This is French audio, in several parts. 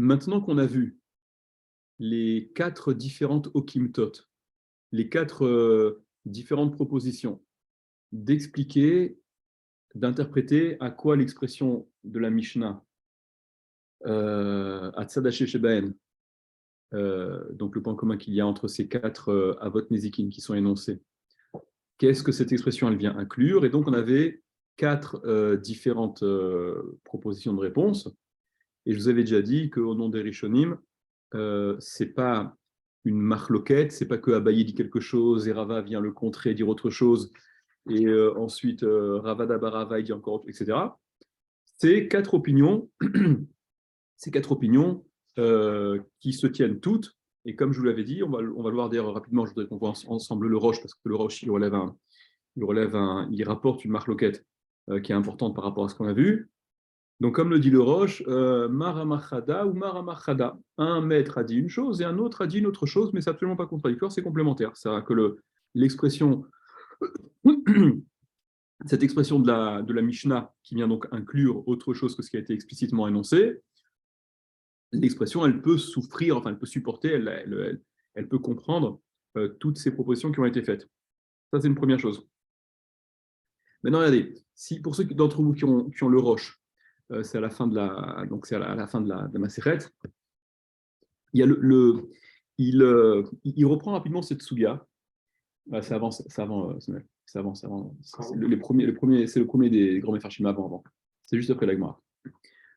maintenant qu'on a vu les 4 différentes okimtot, les 4 différentes propositions, d'expliquer, d'interpréter à quoi l'expression de la Mishnah, Atzadaché Shebaen, donc le point commun qu'il y a entre ces 4 avot nezikin qui sont énoncés, qu'est-ce que cette expression elle vient inclure? Et donc on avait 4 différentes propositions de réponse. Et je vous avais déjà dit qu'au nom des Rishonim, c'est pas une marloquette, c'est pas que Abaye dit quelque chose et Rava vient le contrer, dire autre chose, et ensuite Rava d'Abarava dit encore autre, etc. C'est 4 opinions, ces 4 opinions qui se tiennent toutes. Et comme je vous l'avais dit, on va le voir d'ailleurs rapidement. Je voudrais qu'on voit ensemble le Roche, parce que le Roche il rapporte une marloquette qui est importante par rapport à ce qu'on a vu. Donc, comme le dit le Roche, Maramachada ou Maramachada. Un maître a dit une chose et un autre a dit une autre chose, mais c'est absolument pas contradictoire, c'est complémentaire. C'est-à-dire que l'expression, cette expression de la Mishnah, qui vient donc inclure autre chose que ce qui a été explicitement énoncé, l'expression, elle peut souffrir, enfin, elle peut supporter, elle peut comprendre toutes ces propositions qui ont été faites. Ça, c'est une première chose. Maintenant, regardez, pour ceux d'entre vous qui ont le Roche, c'est à la fin de la fin de la Maseret. Il y a il reprend rapidement cette suga. Ça avance. C'est le premier des grands Mefarshim avant. C'est juste après la Gemara.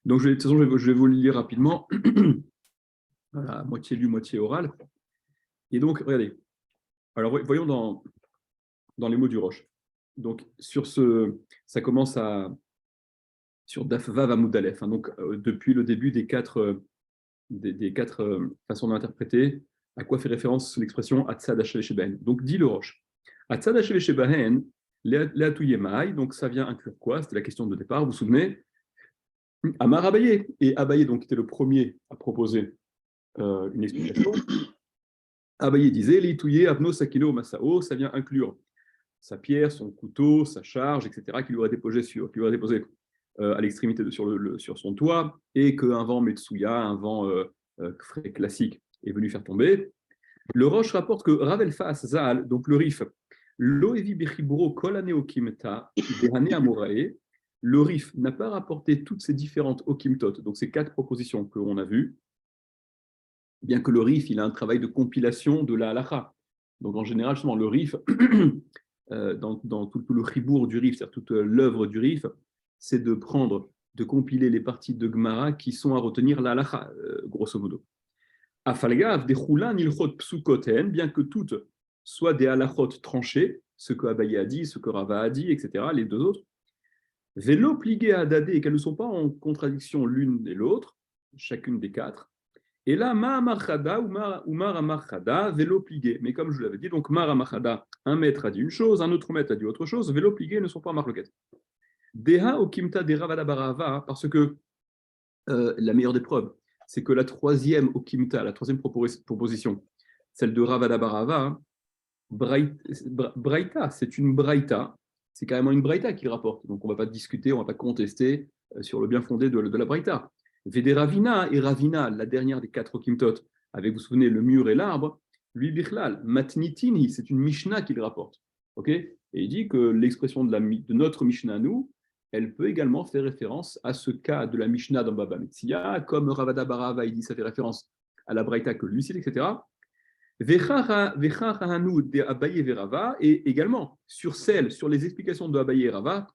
Donc, de toute façon, je vais vous le lire rapidement. Voilà, moitié lu, moitié oral. Et donc, regardez. Alors, voyons dans les mots du Roche. Donc, ça commence sur Daf Vav Amud Aleph. Donc, depuis le début des 4 façons d'interpréter, à quoi fait référence l'expression Atzad Hashem Sheben. Donc, dit le Roche. Atzad Hashem Sheben, Leatuyemai, donc ça vient inclure quoi? C'était la question de départ, vous vous souvenez? Amar Abaye. Et Abaye, donc, était le premier à proposer une explication. Abaye disait Leitouye Avno Sakilo Masao, ça vient inclure sa pierre, son couteau, sa charge, etc., qu'il lui aurait déposé à l'extrémité sur son toit, et qu'un vent Metsuya, un vent classique, est venu faire tomber. Le Roche rapporte que Rav Elfas Zal, donc le Rif, Loevi Bechiburo Kolane Okimta, Behane Amorae, le Rif n'a pas rapporté toutes ces différentes Okimtot, donc ces 4 propositions que l'on a vues, bien que le Rif, il a un travail de compilation de la halacha. Donc en général, justement, le Rif, dans tout le ribour du Rif, c'est-à-dire toute l'œuvre du Rif, c'est de compiler les parties de Gemara qui sont à retenir la halacha, grosso modo. Afalgav, des choulan ilchot psukoten, bien que toutes soient des halachot tranchées, ce que Abaye a dit, ce que Rava a dit, etc., les deux autres, vélo pligué à dadé, et qu'elles ne sont pas en contradiction l'une et l'autre, chacune des 4. Et là, Ma'amachada ou Maramachada, vélo pligué. Mais comme je vous l'avais dit, donc Maramachada, un maître a dit une chose, un autre maître a dit autre chose, vélo pligué ne sont pas marloquettes. Deha okimta de Ravada Barava, parce que la meilleure des preuves, c'est que la troisième okimta, la troisième proposition, celle de Ravada Barava, Braïta, c'est une Braïta, c'est carrément une Braïta qui rapporte. Donc on ne va pas discuter, on ne va pas contester sur le bien fondé de la Braïta. Vede Ravina et Ravina, la dernière des 4 Okimtot, avec, vous vous souvenez, le mur et l'arbre, lui, Bichlal, Matnitini, c'est une Mishnah qu'il rapporte. Okay, et il dit que l'expression de notre Mishnah, nous, elle peut également faire référence à ce cas de la Mishnah dans Baba Metzia, comme Ravada Barava, il dit ça fait référence à la Braïta que lui cite, etc. Et également, sur les explications de Abaye et Rava,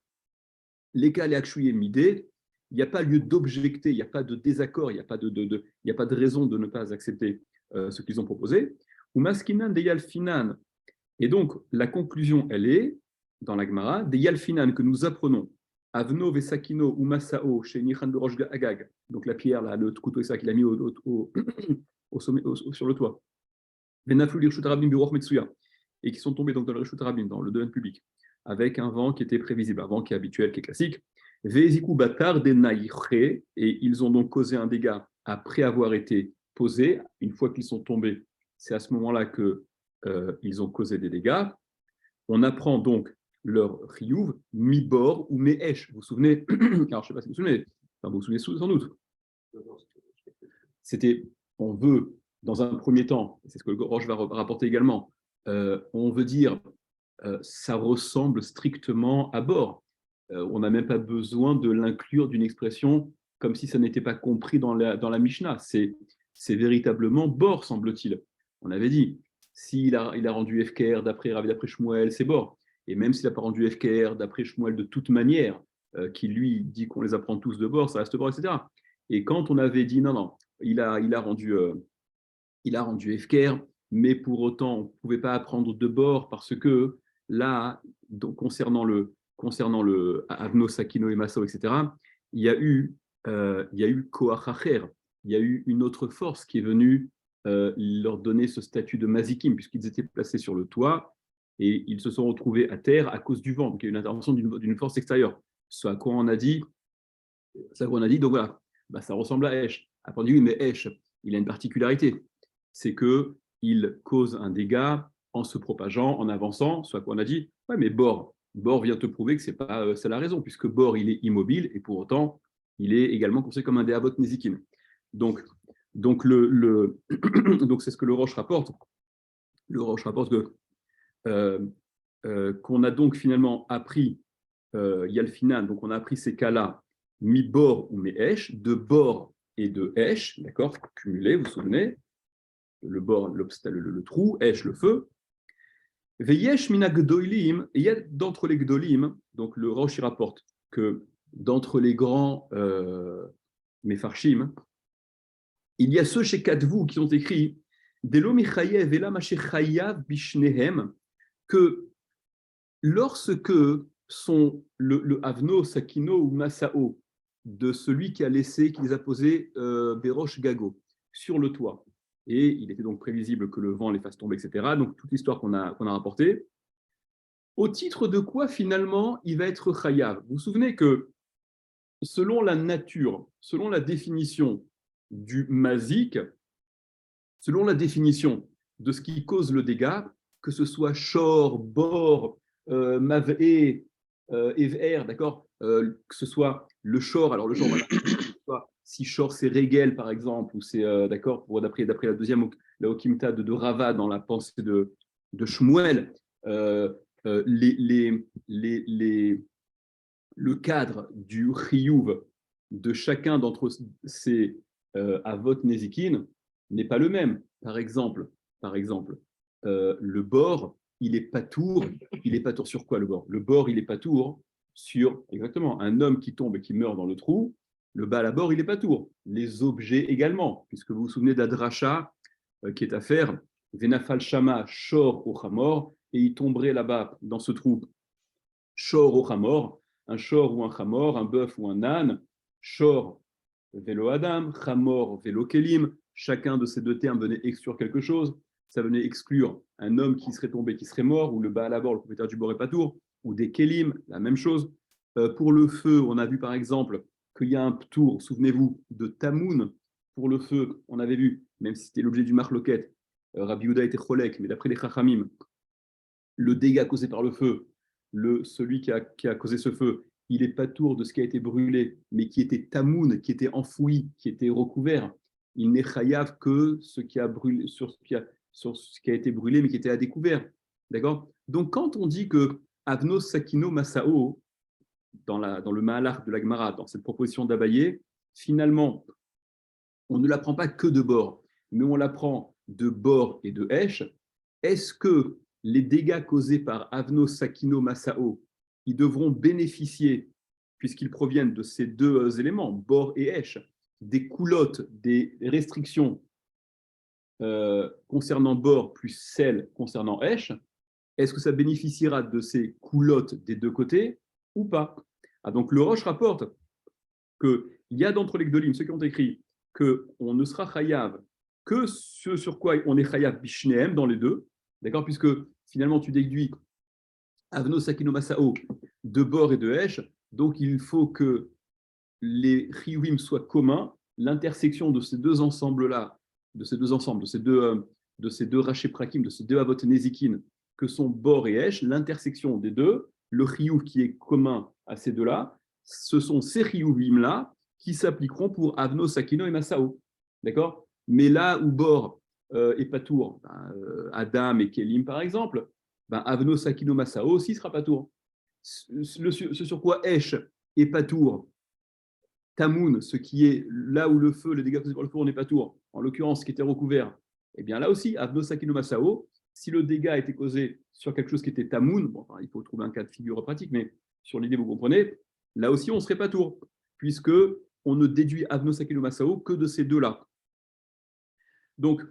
les cas les midé, il n'y a pas lieu d'objecter, il n'y a pas de désaccord, il n'y a pas de raison de ne pas accepter ce qu'ils ont proposé. Ou maskinan de yalfinan. Et donc, la conclusion, elle est, dans la Gemara, des yalfinan que nous apprenons, avno vesakino ou masao chez Nichan de Rosh Agag, donc la pierre, là, le couteau et ça qu'il a mis au sommet, sur le toit. Et qui sont tombés donc dans le Reshut Rabim, dans le domaine public, avec un vent qui était prévisible, un vent qui est habituel, qui est classique. Et ils ont donc causé un dégât après avoir été posés. Une fois qu'ils sont tombés, c'est à ce moment-là qu'ils ont causé des dégâts. On apprend donc leur riyuv, mi-bor ou me-esh. Vous vous souvenez? Alors, je ne sais pas si vous vous souvenez, enfin, vous vous souvenez sans doute. on veut, dans un premier temps, c'est ce que le Roche va rapporter également, on veut dire, ça ressemble strictement à bord. On n'a même pas besoin de l'inclure d'une expression comme si ça n'était pas compris dans la Mishnah. C'est véritablement bord, semble-t-il. On avait dit, s'il a rendu FKR d'après Rav, d'après Shmuel, c'est bord. Et même s'il n'a pas rendu FKR d'après Shmuel de toute manière, qui lui dit qu'on les apprend tous de bord, ça reste bord, etc. Et quand on avait dit non, il a rendu FKR, mais pour autant, on ne pouvait pas apprendre de bord parce que là, donc, concernant le Avno, Sakino et Masao, etc., il y a eu Koach Acher, il y a eu une autre force qui est venue leur donner ce statut de Mazikim, puisqu'ils étaient placés sur le toit et ils se sont retrouvés à terre à cause du vent. Donc il y a eu une intervention d'une force extérieure. Ce à quoi on a dit, donc voilà, bah, ça ressemble à Esh. Après on dit oui, mais Esh, il a une particularité, c'est qu'il cause un dégât en se propageant, en avançant, ce à quoi on a dit, ouais, mais Bor vient te prouver que c'est la raison, puisque Bor, il est immobile, et pour autant, il est également considéré comme un Dehavot Nezikim. Donc donc c'est ce que le Roche rapporte. Le Roche rapporte qu'on a donc finalement appris, il y a le final, donc on a appris ces cas-là, mi-bor ou mi-esh, de bor et de esh, d'accord, cumulés, vous vous souvenez, le bor, le trou, esh, le feu. Veyesh mina gdolim, et il y a d'entre les gdolim, donc le Roche il rapporte que d'entre les grands mefarshim, il y a ceux chez Kadvou qui ont écrit Delo michayev ela machechayav bishnehem, que lorsque sont le Avno, Sakino ou Masao de celui qui les a posés Berosh Gago sur le toit. Et il était donc prévisible que le vent les fasse tomber, etc. Donc toute l'histoire qu'on a rapportée. Au titre de quoi finalement il va être Chayav. Vous vous souvenez que selon la nature, selon la définition du Mazik, selon la définition de ce qui cause le dégât, que ce soit Shor, Bor, Mavé, Ever, d'accord, que ce soit le Shor, alors le Shor, voilà, si Shor c'est Régel par exemple, ou c'est, d'accord, d'après la deuxième, la Okimta de Rava dans la pensée de Shmuel, le cadre du Chiyuv de chacun d'entre ces Avot Nezikin n'est pas le même. Par exemple, le bord, il est patour. Il est patour sur quoi le bord? Le bord, il est patour sur, exactement, un homme qui tombe et qui meurt dans le trou. Le bas à bord, il est patour. Les objets également, puisque vous vous souvenez d'Adracha qui est à faire Venafal Shama Shor Ochamor, et il tomberait là-bas dans ce trou Shor Ochamor, un Shor ou un Chamor, un bœuf ou un âne, Shor Velo Adam, Chamor Velo Kelim. Chacun de ces deux termes venait exclure quelque chose. Ça venait exclure un homme qui serait tombé, qui serait mort, ou le Baal Abor, le propriétaire du bord et patour, ou des Kelim, la même chose. Pour le feu, on a vu par exemple qu'il y a un ptour, souvenez-vous, de Tamoun. Pour le feu, on avait vu, même si c'était l'objet du marloquet, Rabbi Yehuda était cholek, mais d'après les Chachamim, le dégât causé par le feu, celui qui a causé ce feu, il est patour de ce qui a été brûlé, mais qui était tamoun, qui était enfoui, qui était recouvert. Il n'est chayav que ce qui a brûlé, sur ce qui a été brûlé, mais qui était à découvert. D'accord? Donc, quand on dit que Avno Sakino Masao, dans le Mahalach de la Gemara, dans cette proposition d'Abaye, finalement, on ne l'apprend pas que de bord, mais on l'apprend de bord et de Esh. Est-ce que les dégâts causés par Avno, Sakino, Masao, ils devront bénéficier, puisqu'ils proviennent de ces deux éléments, bord et Esh, des coulottes, des restrictions concernant bord plus celles concernant Esh? Est-ce que ça bénéficiera de ces coulottes des deux côtés ou pas? Donc le Roche rapporte qu'il y a d'entre les Gdolim, ceux qui ont écrit, qu'on ne sera chayav que ce sur quoi on est chayav bishneem dans les deux, d'accord, puisque finalement tu déduis Avno Sakino Masao de bord et de Esh, donc il faut que les chiyuvim soient communs, l'intersection de ces deux ensembles-là, de ces deux rachés prakim, de ces deux avot nezikin, que sont bord et Esh, l'intersection des deux, le chiyuv qui est commun à ces deux-là, ce sont ces chiyuvim-là qui s'appliqueront pour Avno, Sakino et Masao. D'accord? Mais là où bor et patour, Adam et Kélim par exemple, Avno Sakino Masao aussi sera patour. Ce sur quoi Esh et patour, Tamoun, ce qui est là où le feu, le dégât causé par le feu, n'est pas tour, en l'occurrence, ce qui était recouvert, eh bien là aussi, Avno Sakino Masao, si le dégât était causé sur quelque chose qui était Tamoun, bon, enfin, il faut trouver un cas de figure pratique, mais sur l'idée, vous comprenez, là aussi, on ne serait pas tour, puisque on ne déduit Avno Sakino Masao que de ces deux-là. Donc,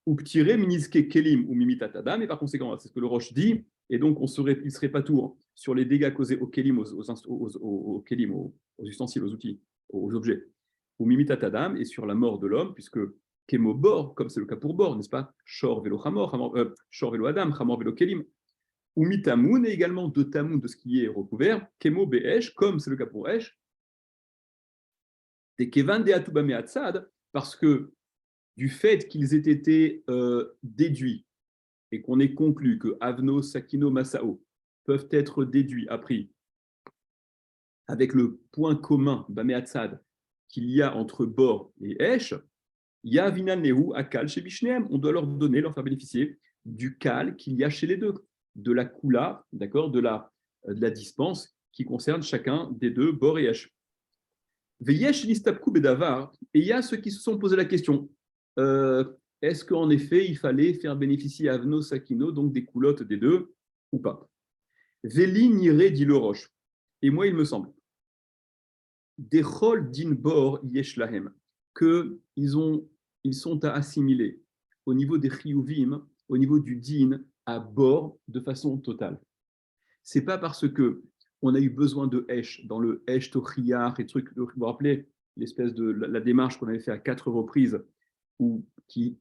ou ptiré, miniske kelim ou mimitatadam, et par conséquent, c'est ce que le Roche dit, et donc il ne serait pas tour sur les dégâts causés aux kelim, aux kelim, aux ustensiles, aux outils, aux objets, ou mimitatadam, et sur la mort de l'homme, puisque kemo bor, comme c'est le cas pour bor, n'est-ce pas? Shor velo chamor, shor velo adam, chamor velo kelim, ou mitamoun, et également de tamoun, de ce qui est recouvert, kemo be'esh, comme c'est le cas pour esh, des kevan de atubame atzad, parce que du fait qu'ils aient été déduits et qu'on ait conclu que Avno, Sakino, Masao peuvent être déduits, appris, avec le point commun, Bameatzad, qu'il y a entre Bor et Esh, il y a Vinan Nehu, Akal, chez Bishneem. On doit leur donner, leur faire bénéficier du Kal qu'il y a chez les deux, de la Kula, d'accord, de la dispense qui concerne chacun des deux, Bor et Esh. Veyesh Listapku Bedavar, et il y a ceux qui se sont posé la question. Est-ce qu'en effet, il fallait faire bénéficier Avno Sakino, donc des coulottes des deux, ou pas? Veli Nire dit le Roche. Et moi, il me semble, des Chol Din Bor Yeshlahem, qu'ils sont à assimiler au niveau des Chiyuvim, au niveau du Din, à Bor de façon totale. C'est pas parce que on a eu besoin de Esh dans le Esh Tochiyar et trucs, vous vous rappelez l'espèce de la démarche qu'on avait fait à 4 reprises ou qui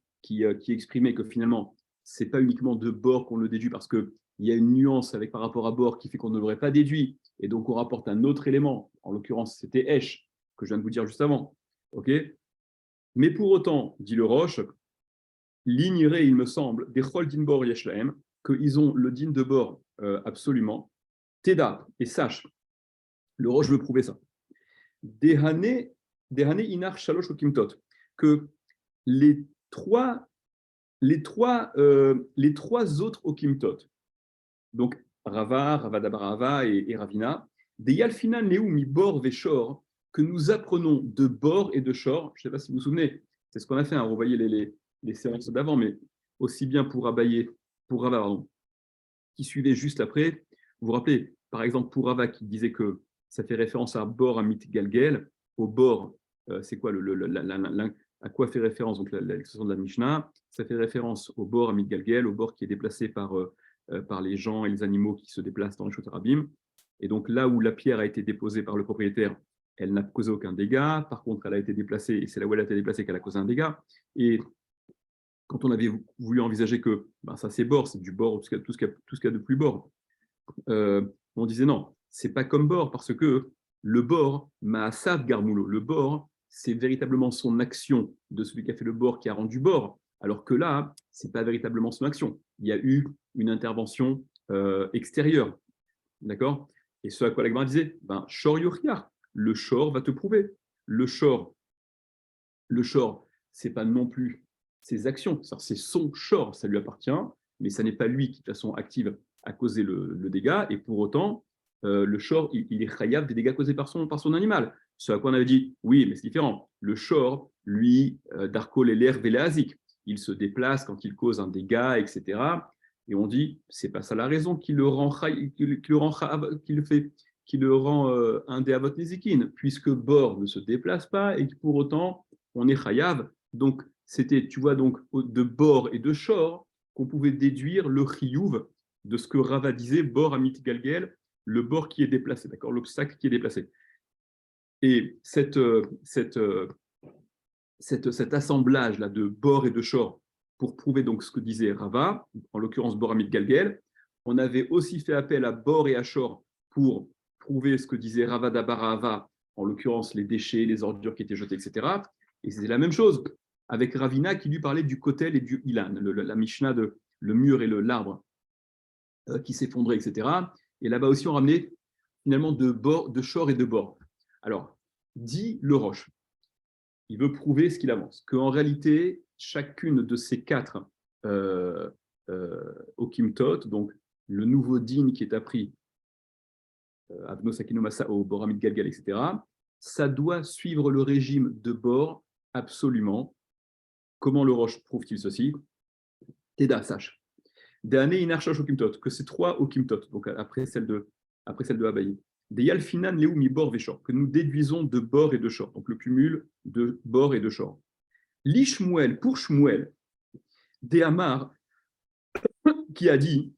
exprimait que finalement, c'est pas uniquement de Bor qu'on le déduit parce qu'il y a une nuance avec par rapport à Bor qui fait qu'on ne l'aurait pas déduit, et donc on rapporte un autre élément, en l'occurrence c'était Esh, que je viens de vous dire juste avant. Okay, mais pour autant, dit le Roche, l'ignorer, il me semble, des Chol Din Bor Yeshlaem, qu'ils ont le din de Bor absolument. Teda, et sache, le Roche veut prouver ça. Dehane Inar Shalosh Okimtot, que les trois autres Okimtot, donc Rava, Ravadabarava et Ravina, des Yalfina Neumi Bor Veshor, que nous apprenons de Bor et de Shor. Je ne sais pas si vous vous souvenez, c'est ce qu'on a fait, hein, vous voyez les séances d'avant, mais aussi bien pour Rava, pardon, qui suivait juste après. Vous vous rappelez, par exemple, pour Rava qui disait que ça fait référence à Bor Amit Galgel, au Bor, c'est quoi à quoi fait référence donc l'expression de la Mishnah? Ça fait référence au Bor Amit Galgel, au Bor qui est déplacé par les gens et les animaux qui se déplacent dans les Shotarabim. Et donc là où la pierre a été déposée par le propriétaire, elle n'a causé aucun dégât. Par contre, elle a été déplacée, et c'est là où elle a été déplacée qu'elle a causé un dégât. Et quand on avait voulu envisager que ça c'est bord, c'est du bord, tout ce qu'il y a de plus bord, on disait non, c'est pas comme bord, parce que le bord, Maasav Garmoulo, le bord, c'est véritablement son action de celui qui a fait le bord qui a rendu bord, alors que là, c'est pas véritablement son action. Il y a eu une intervention extérieure, d'accord? Et ce à quoi la Gemara disait, Shor Yochia, le Shor va te prouver. Le Shor, c'est pas non plus ses actions, c'est son Shor, ça lui appartient, mais ça n'est pas lui qui, de façon active, a causé le dégât, et pour autant, le Shor, il est chayav des dégâts causés par son animal. Ce à quoi on avait dit, oui, mais c'est différent. Le Shor, lui, Darko l'Eler Véléazik, il se déplace quand il cause un dégât, etc. Et on dit, c'est pas ça la raison qui le rend un des avot nezikin, puisque Bor ne se déplace pas et que pour autant on est chayav. Donc c'était, tu vois, donc de Bor et de Shor qu'on pouvait déduire le chiyuv de ce que Rava disait, Bor Amit Galgel, le bord qui est déplacé, d'accord, l'obstacle qui est déplacé. Et cet assemblage là de Bor et de Shor pour prouver donc ce que disait Rava, en l'occurrence Bor Amit Galgel, on avait aussi fait appel à Bor et à Shor pour prouver ce que disait Rava Dabarava, en l'occurrence les déchets, les ordures qui étaient jetées, etc. Et c'est la même chose avec Ravina qui lui parlait du kotel et du ilan, la Mishnah de le mur et l'arbre qui s'effondrait, etc. Et là-bas aussi on ramenait finalement de Shor et de Bor. Alors, dit le Roche, il veut prouver ce qu'il avance, qu'en réalité, chacune de ces quatre Okimtot, donc le nouveau din qui est appris, Avno Sakino Masao, Boramid Galgal, etc., ça doit suivre le régime de Bor absolument. Comment le Roche prouve-t-il ceci? Teda, sache. Dane Inarchash Okimtot, que c'est trois Okimtot, donc après celle de Abaye. Des Yalfinan Leumi Bor Veshor, que nous déduisons de Bor et de Shor, donc le cumul de Bor et de Shor. L'Ishmuel, pour Shmuel, des Amar, qui a dit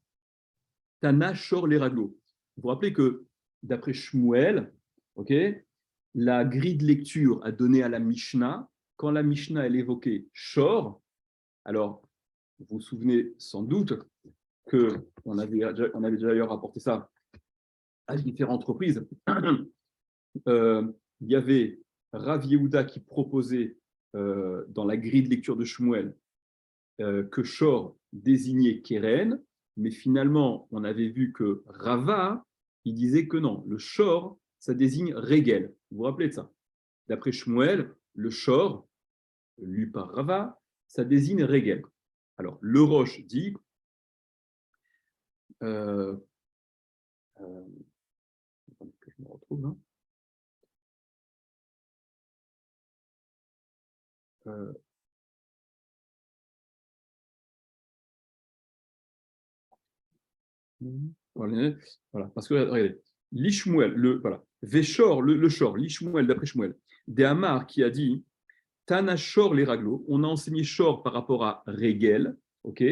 Tana Shor les raglo. Vous vous rappelez que d'après Shmuel, okay, la grille de lecture a donné à la Mishnah, quand la Mishnah elle évoquait Shor, alors vous vous souvenez sans doute qu'on avait déjà d'ailleurs rapporté ça à différentes reprises. Il y avait Rav Yehuda qui proposait dans la grille de lecture de Shmuel que Shor désignait Keren, mais finalement, on avait vu que Rava, il disait que non, le Shor, ça désigne Regel. Vous vous rappelez de ça? D'après Shmuel, le Shor, lu par Rava, ça désigne Regel. Alors, le Roche dit que je me retrouve là. Voilà, parce que regardez, l'Ishmuel, voilà, Véchor, le Shor, l'Ishmuel d'après Shmuel, des Hamar qui a dit Tana Shor les raglos, on a enseigné Shor par rapport à Regel, ok?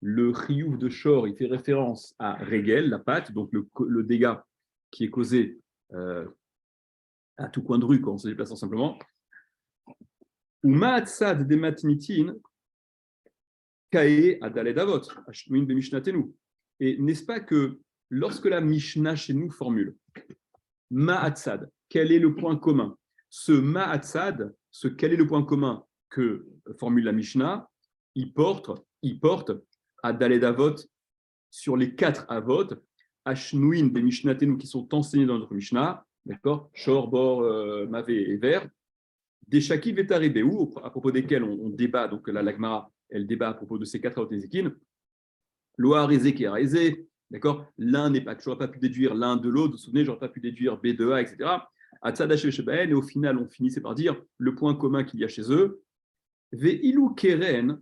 Le Chiyuv de Shor, il fait référence à Regel, la patte, donc le dégât qui est causé à tout coin de rue quand on se déplace simplement. Ou Ma'atsad de Matnitin, Kae Adaled Avot, Ashnuin de Mishnatenu. Et n'est-ce pas que lorsque la Mishnah chez nous formule Ma'atsad, quel est le point commun? Ce Ma'atsad, quel est le point commun que formule la Mishnah? Il porte à Daled Avot sur les 4 Avot, Ashnuin des Mishnatenu qui sont enseignés dans notre Mishnah, d'accord? Shor, Bor, Mavé et Ver, des Shakib et Taribéou, à propos desquels on débat, donc là, la Gemara, elle débat à propos de ces 4 Avot Nézékin. Loa Rézé qui est Rézé, d'accord? L'un n'est pas, je n'aurais pas pu déduire l'un de l'autre, vous vous souvenez, je n'aurais pas pu déduire B de A, etc. Et au final, on finissait par dire le point commun qu'il y a chez eux. Ve'ilou Keren,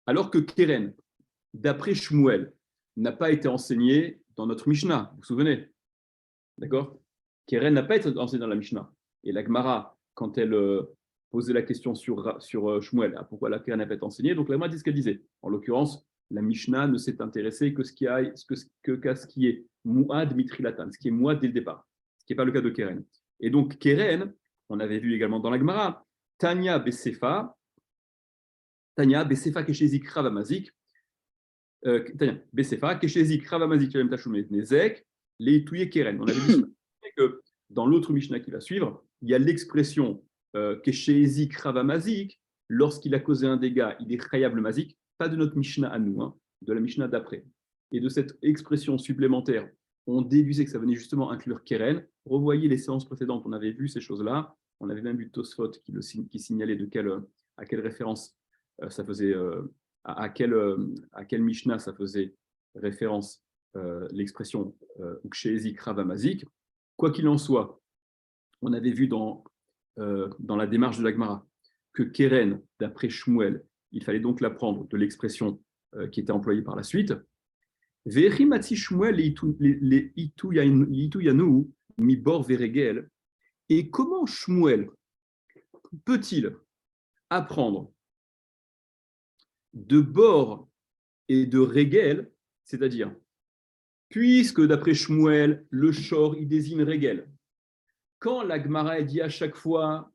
alors que Keren, d'après Shmuel, n'a pas été enseigné dans notre Mishnah, vous vous souvenez? D'accord? Keren n'a pas été enseigné dans la Mishnah. Et la Gemara, quand elle posait la question sur Shmuel, pourquoi la Keren n'a pas été enseignée, donc la Gemara dit ce qu'elle disait. En l'occurrence, la Mishnah ne s'est intéressée qu'à ce qui est Mouad Mitrilatan, ce qui est Mouad dès le départ, ce qui n'est pas le cas de Keren. Et donc, Keren, on avait vu également dans la Gemara, Tanya Besefa Keshezik Ravamazik, Tanya Besefa Keshezik Ravamazik Yalem Tachoumet Nezek, Leitouye Keren. On avait dit que dans l'autre Mishnah qui va suivre, il y a l'expression Keshezik Ravamazik, lorsqu'il a causé un dégât, il est Chayab le Mazik, pas de notre Mishnah à nous, de la Mishnah d'après. Et de cette expression supplémentaire, on déduisait que ça venait justement inclure Keren. Revoyez les séances précédentes, on avait vu ces choses-là. On avait même vu Tosfot qui signalait à quelle référence ça faisait, à quelle Mishnah ça faisait référence l'expression Ukshezik Ravamazik. Quoi qu'il en soit, on avait vu dans la démarche de la Gemara que Keren, d'après Shmuel, il fallait donc l'apprendre de l'expression qui était employée par la suite. Et comment Shmuel peut-il apprendre de bord et de Regel, c'est-à-dire, puisque d'après Shmuel, le Shor, il désigne Regel. Quand la Gemara dit à chaque fois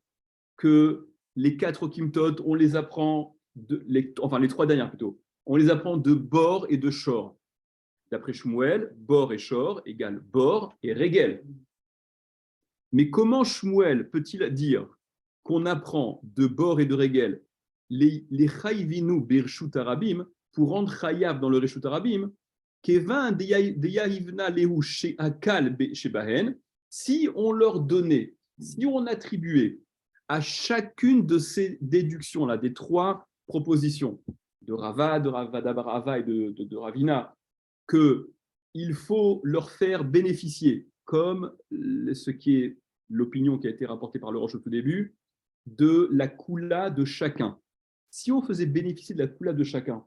que les 4 Okimtot, on les apprend, les 3 dernières plutôt, on les apprend de Bor et de Shor. D'après Shmuel, Bor et Shor égale Bor et Regel. Mais comment Shmuel peut-il dire qu'on apprend de Bor et de Regel les Chayvinu Birshut Arabim pour rendre Chayav dans le Reshut Arabim, Kevin de Yahivna Lehu She'akal Shebahen, si on leur donnait, si on attribuait à chacune de ces déductions-là, des trois propositions de Rava, de Ravada bar Rava et de Ravina, qu'il faut leur faire bénéficier, comme ce qui est l'opinion qui a été rapportée par le Roche au tout début, de la Kula de chacun. Si on faisait bénéficier de la Kula de chacun,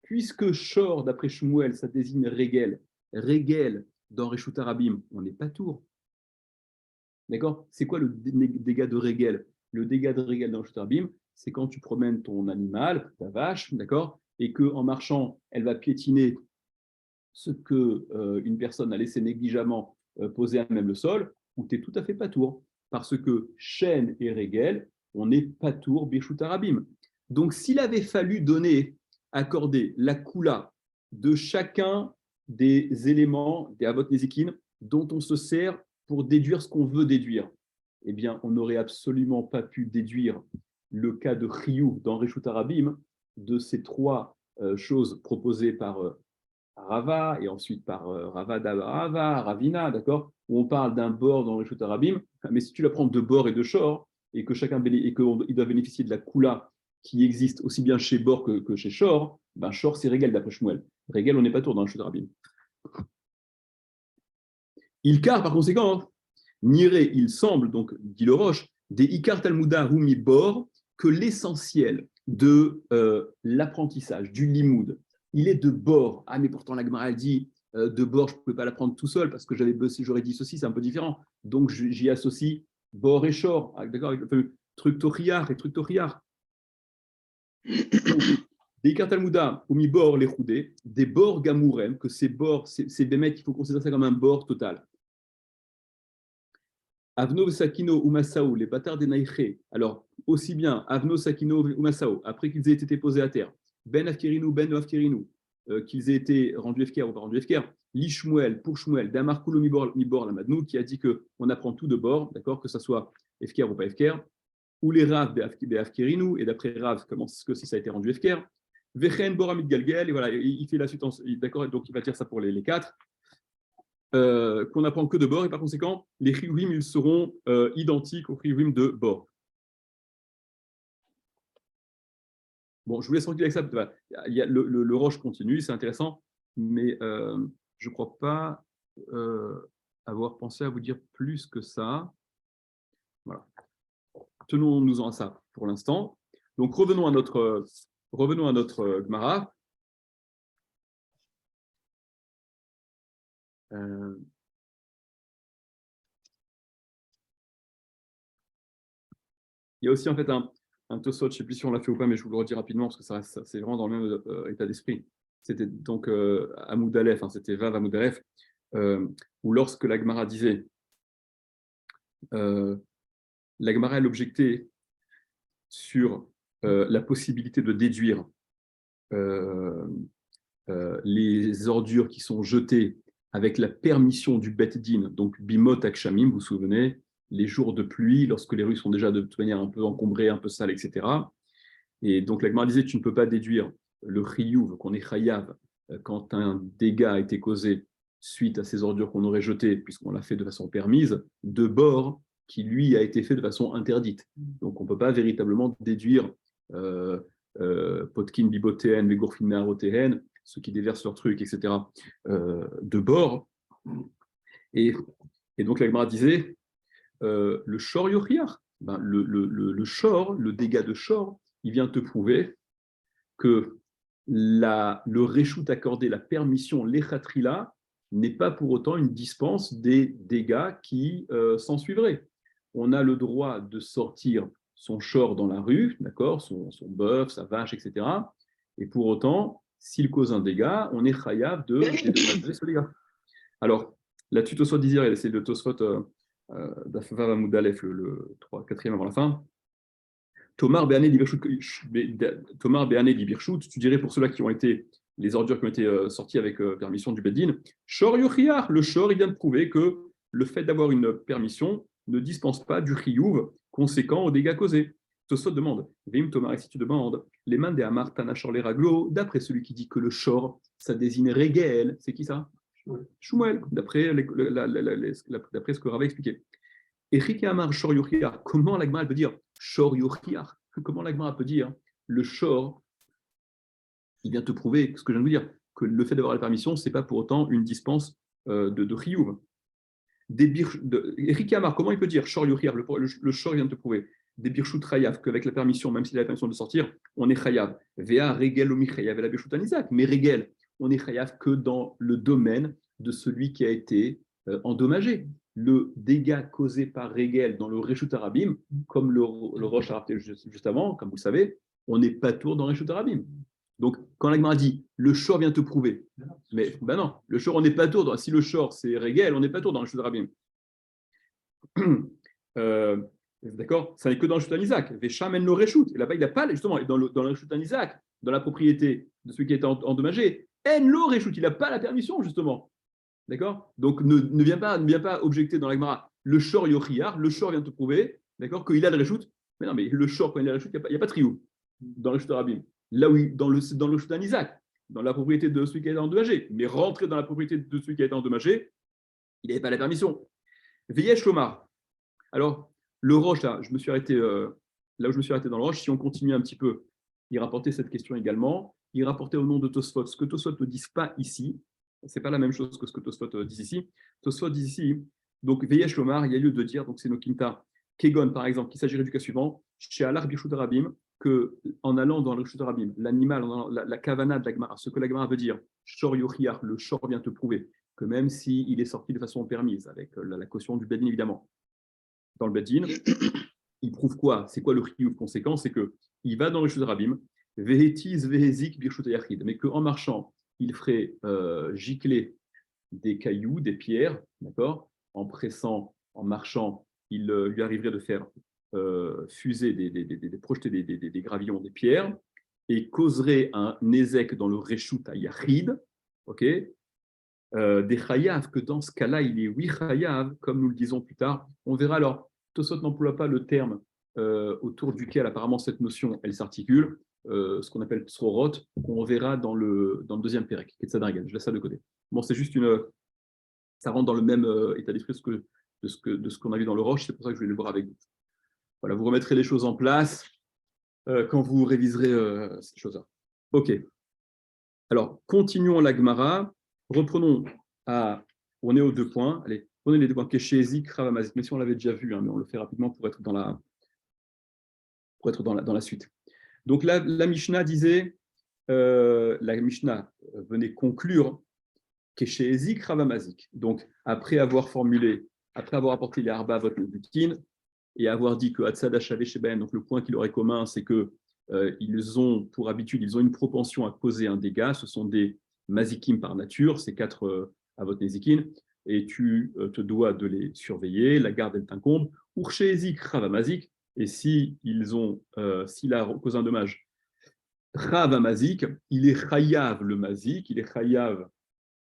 puisque Shor, d'après Shmuel, ça désigne Régel, Régel dans Reshut Arabim, on n'est pas tour. D'accord? C'est quoi le dégât de Régel? Le dégât de Régel dans Reshut Arabim, c'est quand tu promènes ton animal, ta vache, d'accord? Et qu'en marchant, elle va piétiner ce qu'une personne a laissé négligemment poser à même le sol, où tu es tout à fait patour. Parce que chêne et régel, on n'est patour Birshut Arabim. Donc, s'il avait fallu accorder la koula de chacun des éléments des Avot Nezikin dont on se sert pour déduire ce qu'on veut déduire, eh bien, on n'aurait absolument pas pu déduire le cas de Chiyuv dans Reshut Arabim de ces trois choses proposées par Rava et ensuite par Rava, Ravina, d'accord, où on parle d'un bord dans Reshut Arabim, mais si tu la prends de bord et de shor, et que chacun et qu'il doit bénéficier de la koula qui existe aussi bien chez bord que chez shor, ben shor c'est régel d'après Shmuel. Régel, on n'est pas tour dans Reshut Arabim. Ilkar, par conséquent, Niré, il semble, donc, dit le Roche, des Ikar Talmuda Humi Bor, que l'essentiel de l'apprentissage, du limoud, il est de bord. Ah, mais pourtant, la Gemara dit de bord, je ne pouvais pas l'apprendre tout seul parce que j'aurais dit ceci, c'est un peu différent. Donc, j'y associe bord et shor, d'accord, avec le truc toriar et truc toriar. Des Ikar Talmuda Humi Bor les Choudé, des bords gamourem, que ces bords, ces bémettes, il faut considérer ça comme un bord total. Avno Sakino ou Masao, les bâtards des Naïché, alors aussi bien Avno Sakino ou Masao, après qu'ils aient été posés à terre, Ben Afkirinu, Ben Afkirinu, qu'ils aient été rendus FKR ou pas rendus FKR, Lishmuel, pour Shmuel, Damar Kulo Mibor Lamadnou, qui a dit qu'on apprend tout de bord, d'accord, que ce soit FKR ou pas FKR, ou les Rav Afkirinu, et d'après Rav, comment est-ce que si ça a été rendu FKR, Vechen Boramid Galgel, et voilà, il fait la suite, d'accord, donc il va dire ça pour les quatre. Qu'on n'apprend que de bord, et par conséquent, les chiyuvim, ils seront identiques aux chiyuvim de bord. Bon, je vous laisse tranquille avec ça. Il y a le Roche continue, c'est intéressant, mais je ne crois pas avoir pensé à vous dire plus que ça. Voilà. Tenons-nous-en à ça pour l'instant. Donc, revenons à notre Gemara. Il y a aussi en fait un Tosot, je ne sais plus si on l'a fait ou pas, mais je vous le redis rapidement parce que c'est vraiment dans le même état d'esprit. C'était donc Hamoud Aleph, c'était Vav Hamoud Aleph, où lorsque la Gemara disait, la Gemara elle objectait sur la possibilité de déduire les ordures qui sont jetées avec la permission du Bet Din, donc Bimot Akshamim, vous vous souvenez, les jours de pluie, lorsque les rues sont déjà de toute manière un peu encombrées, un peu sales, etc. Et donc la Gemara disait, tu ne peux pas déduire le chiyuv, qu'on est chayav, quand un dégât a été causé suite à ces ordures qu'on aurait jetées, puisqu'on l'a fait de façon permise, de bord qui, lui, a été fait de façon interdite. Donc on ne peut pas véritablement déduire potkin bibotéen, vegourfin narotéen, ceux qui déversent leurs trucs, etc., de bord. Et donc la Gemara disait, le shor yochiar, le shor, le dégât de shor, il vient te prouver que le réchout accordé, la permission, l'échatrila, n'est pas pour autant une dispense des dégâts qui s'en suivraient. On a le droit de sortir son shor dans la rue, d'accord, son bœuf, sa vache, etc. Et pour autant, s'il cause un dégât, on est chayav de dédommager ce dégât. Alors, là-dessus, Tosfot disait, c'est le Tosfot d'Afvav Hamoud Aleph, le 4e avant la fin. Tomar Béané Birchut, tu dirais pour ceux-là qui ont été, les ordures qui ont été sorties avec permission du Beddin, Shor Yochiar, le Shor, il vient de prouver que le fait d'avoir une permission ne dispense pas du Chiyuv conséquent aux dégâts causés. Tosfot demande, Vim Tomar, et si tu demandes, les mains des Amar Tana Shor les Raglo, d'après celui qui dit que le Shor, ça désigne Régel, c'est qui ça? Shmuel, d'après ce que Rava expliquait. Eric Amar Shor Yochiar, comment la Gemara peut dire Shor Yochiar? Comment la Gemara peut dire le Shor, il vient te prouver ce que je viens de vous dire, que le fait d'avoir la permission, ce n'est pas pour autant une dispense de Chiyuv. Eric Amar, comment il peut dire Shor Yochiar, le Shor vient de te prouver des birchut chayav, qu'avec la permission, même s'il a la permission de sortir, on est chayav. Vea regel omi chayav et la birchut anizak. Mais regel, on est chayav que dans le domaine de celui qui a été endommagé. Le dégât causé par regel dans le reshut arabim, comme le roche a rappelé juste avant, comme vous le savez, on n'est pas tour dans reshut arabim. Donc, quand la Gemara dit le shor vient te prouver, mais ben non, le shor, on n'est pas tour. Si le shor c'est regel, on n'est pas tour dans reshut arabim. D'accord, ça n'est que dans le Reshut Isaac. Veshamen lo Reshut. Et là-bas, il n'a pas, justement, dans le Reshut Isaac, dans la propriété de celui qui a été endommagé, En lo Reshut, il n'a pas la permission, justement. D'accord. Donc, ne viens pas objecter dans la Gemara le Shor Yochiar, le Shor vient te prouver, d'accord, qu'il a le Reshut. Mais non, mais le Shor, quand il a le Reshut, il n'y a pas de triou dans le Reshut Arabim. Là où, dans le Reshut Isaac, dans la propriété de celui qui a été endommagé, mais rentrer dans la propriété de celui qui a été endommagé, il n'avait pas la permission. Veyesh Lomar. Alors, le Roche, là, je me suis arrêté, là où je me suis arrêté dans le Roche, si on continue un petit peu, il rapportait cette question également. Il rapportait au nom de Tosfot. Ce que Tosfot ne dit pas ici, ce n'est pas la même chose que ce que Tosfot dit ici. Tosfot dit ici, donc Veyesh Lomar, il y a lieu de dire, donc c'est nos Kinta, Kegon par exemple, qu'il s'agirait du cas suivant, chez Alar Birshut Rabim, qu'en allant dans le Birshut Rabim, l'animal, la kavana de la Gemara, ce que la Gemara veut dire, Shor Yochiar, le Shor vient te prouver, que même s'il est sorti de façon permise, avec la caution du Bedin évidemment, dans le Bedin, il prouve quoi? C'est quoi le chiyuv conséquent? C'est qu'il va dans le Reshut Rabim, vehetiz vehezik birshut yachid, mais qu'en marchant, il ferait gicler des cailloux, des pierres, d'accord? En pressant, en marchant, il lui arriverait de faire fuser, projeter des gravillons, des pierres, et causerait un nézek dans le Reshut Yachid, ok? Des chayav, que dans ce cas-là, il est oui chayav, comme nous le disons plus tard. On verra alors, Tosot n'emploie pas le terme autour duquel apparemment cette notion, elle s'articule, ce qu'on appelle tsrorot, qu'on verra dans le deuxième pérec, Ketzadargan. Je laisse ça de côté. Bon, c'est juste ça rentre dans le même état d'esprit de ce qu'on a vu dans le Roche, c'est pour ça que je voulais le voir avec vous. Voilà, vous remettrez les choses en place quand vous réviserez ces choses-là. Ok. Alors, continuons la Gemara. Reprenons on est aux 2 points. Allez, prenez les 2 points. Keshézik, Ravamazik. Mais si on l'avait déjà vu, mais on le fait rapidement pour être dans la suite. Donc la Mishnah disait, la Mishnah venait conclure Keshézik, Ravamazik. Donc, après avoir apporté les Arba Avot Nebukin, et avoir dit que Hatzada Shaveh Sheben, donc le point qu'il aurait commun, c'est que ils ont pour habitude, ils ont une propension à causer un dégât. Ce sont des mazikim par nature, ces 4 avot nezikin, et tu te dois de les surveiller. La garde, elle t'incombe. Urchezik Ravamazik, et s'il a causé un dommage, Ravamazik, il est chayav le mazik, il est chayav,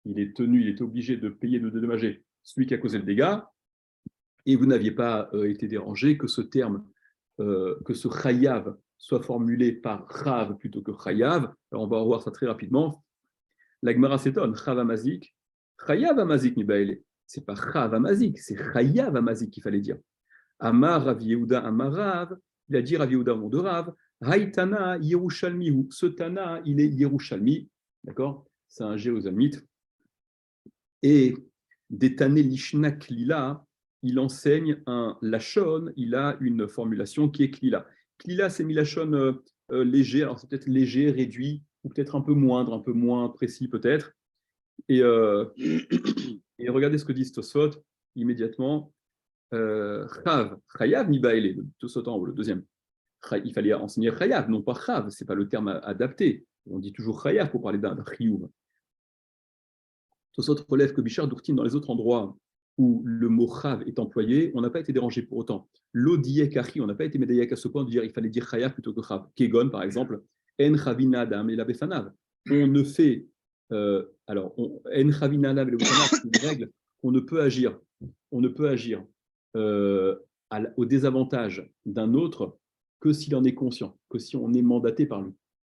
il est obligé de payer, de dédommager celui qui a causé le dégât. Et vous n'aviez pas été dérangé que ce terme, que ce chayav soit formulé par Rav plutôt que chayav. Alors on va revoir ça très rapidement. La Gemara s'étonne, Chav Amazik, Chayav Amazik Nibaele. C'est pas Chav Amazik, c'est Chayav Amazik qu'il fallait dire. Amar Rav Yehuda Amar Rav, il a dit Rav Yehuda au nom de Rav, Haïtana Yerushalmihu. Ce Tana, il est Yerushalmi, d'accord? C'est un Jérusalemite. Et des Tané Lishna Klila, il enseigne un Lachon, il a une formulation qui est Klila. Klila, c'est Milachon léger, alors c'est peut-être léger, réduit, ou peut-être un peu moindre, un peu moins précis peut-être. Et regardez ce que dit Tosfot immédiatement. Chayav Mibaele, Tosfot en haut, le deuxième. Il fallait enseigner Chayav, non pas Chav, ce n'est pas le terme adapté. On dit toujours Chayav pour parler d'un Chiyuv. Tosfot relève que Bichar Dourtin, dans les autres endroits où le mot Chav est employé, on n'a pas été dérangé pour autant. L'Odiyek Achi, on n'a pas été médaillé à ce point de dire il fallait dire Chayav plutôt que Chav. Kegon, par exemple, En Chavina Adam et la Befanav. On ne fait. En Chavina Adam et la Befanav, c'est une règle qu'on ne peut agir. On ne peut agir au désavantage d'un autre que s'il en est conscient, que si on est mandaté par lui.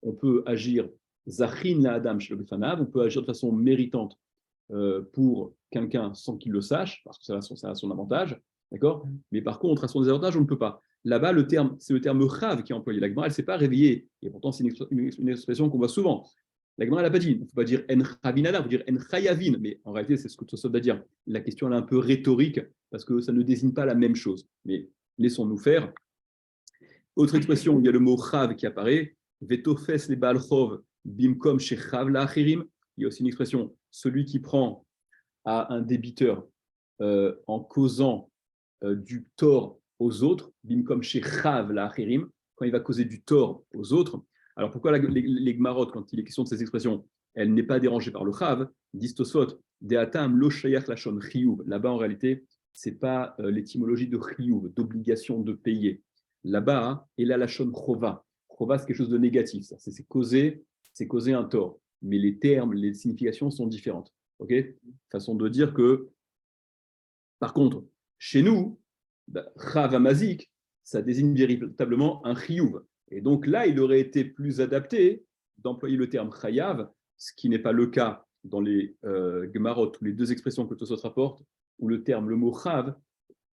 On peut agir Zachin la Adam chez le Befanav, on peut agir de façon méritante pour quelqu'un sans qu'il le sache, parce que ça a son avantage, D'accord? Mais par contre, à son désavantage, on ne peut pas. Là-bas, c'est le terme chav qui est employé. La Gemara, elle ne s'est pas réveillée. Et pourtant, c'est une expression qu'on voit souvent. La Gemara, elle n'a pas dit. Il ne faut pas dire en chavinada, il faut dire en chayavin. Mais en réalité, c'est ce que Tosot va dire. La question, elle est un peu rhétorique parce que ça ne désigne pas la même chose. Mais laissons-nous faire. Autre expression, il y a le mot chav qui apparaît. Vetofes les balchov bimkom shechav la achirim. Il y a aussi une expression, celui qui prend à un débiteur en causant du tort aux autres, bimkom shechav la achirim, quand il va causer du tort aux autres. Alors pourquoi les gmarot, quand il est question de ces expressions, elle n'est pas dérangée par le chav, disent Tosot, deatam lo shayach lachon chiyuv. Là-bas, en réalité, ce n'est pas l'étymologie de chiyuv, d'obligation de payer. Là-bas, et là, lachon chova. Chova, c'est quelque chose de négatif. C'est causer un tort. Mais les termes, les significations sont différentes. Ok, façon de dire que, par contre, chez nous, chav amazik, ça désigne véritablement un chiyuv. Et donc là, il aurait été plus adapté d'employer le terme chayav, ce qui n'est pas le cas dans les gemarot, ou les deux expressions que Tosot rapporte, où le mot chav,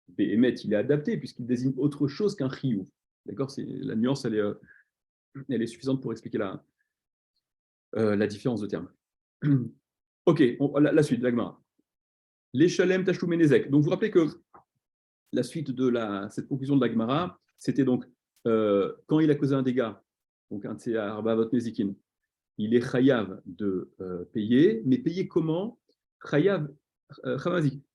Béhémet, il est adapté puisqu'il désigne autre chose qu'un chiyuv. D'accord, la nuance, elle est suffisante pour expliquer la différence de terme. Ok, la suite, la Gemara. Les shalem tashloumé nezek. Donc vous vous rappelez que la suite de cette conclusion de la Gemara, c'était donc quand il a causé un dégât, donc un de arbavot nezikin, il est chayav de payer, mais payer comment? Chayav,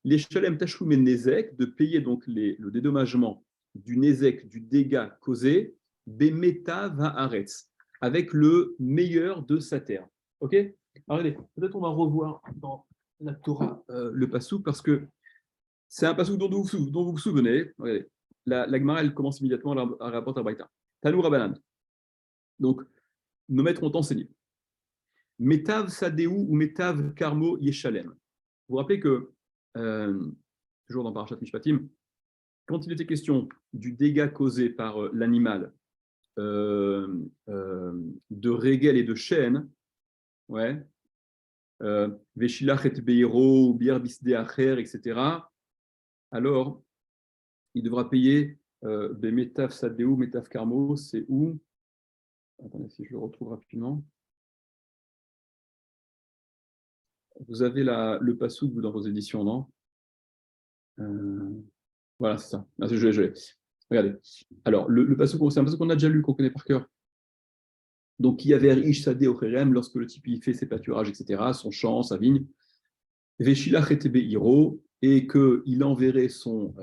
les shalem tashloumé nezek, de payer donc le dédommagement du nezek, du dégât causé, bemeta va'aretz, avec le meilleur de sa terre. Ok? Alors, regardez, peut-être on va revoir dans la Torah le passou parce que c'est un passou dont vous vous souvenez. Regardez, la Gemara, elle commence immédiatement à rapporter à Braïta. Tanou Rabanan. Donc, nos maîtres ont enseigné. Metav Sadeu ou Metav Karmo Yeshalem. Vous vous rappelez que, toujours dans Parashat Mishpatim, quand il était question du dégât causé par l'animal de régel et de chêne, ouais, Veshilach et Beiro, Bier Bisde Acher, etc., alors il devra payer Metav Sadeu, Metav Karmo, c'est où? Attendez, si je le retrouve rapidement. Vous avez le passouk dans vos éditions, non? Voilà, c'est ça. Ah, je l'ai. Regardez. Alors, le passouk, c'est un passouk qu'on a déjà lu, qu'on connaît par cœur. Donc, il y avait Ish Sadeh Ocherem, lorsque le type il fait ses pâturages, etc., son champ, sa vigne. Veshilach et Beiro, et qu'il enverrait son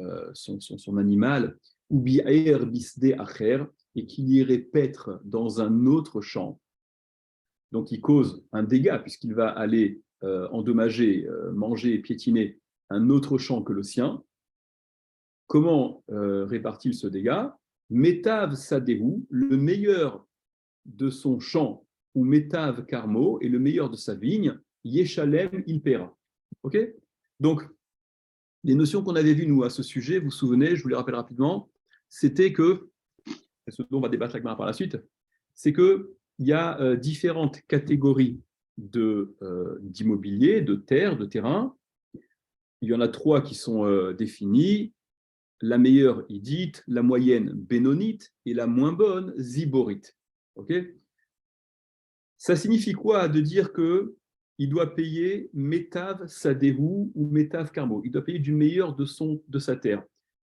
animal, ou Bi'er Bisde Acher, et qu'il irait paître dans un autre champ. Donc, il cause un dégât, puisqu'il va aller endommager, manger, piétiner un autre champ que le sien. Comment répartit-il ce dégât? Metav Sadehu, le meilleur de son champ, ou Metav Karmo, et le meilleur de sa vigne, Yeshalem, il paiera. Ok? Donc, les notions qu'on avait vues, nous, à ce sujet, vous vous souvenez, je vous les rappelle rapidement, c'était que, et ce dont on va débattre par la suite, c'est qu'il y a différentes catégories d'immobilier, de terre, de terrain. Il y en a 3 qui sont définies. La meilleure idite, la moyenne bénonite et la moins bonne ziborite. Okay, ça signifie quoi de dire qu'il doit payer Metav Sadehu ou Metav Karmo? Il doit payer du meilleur de sa terre.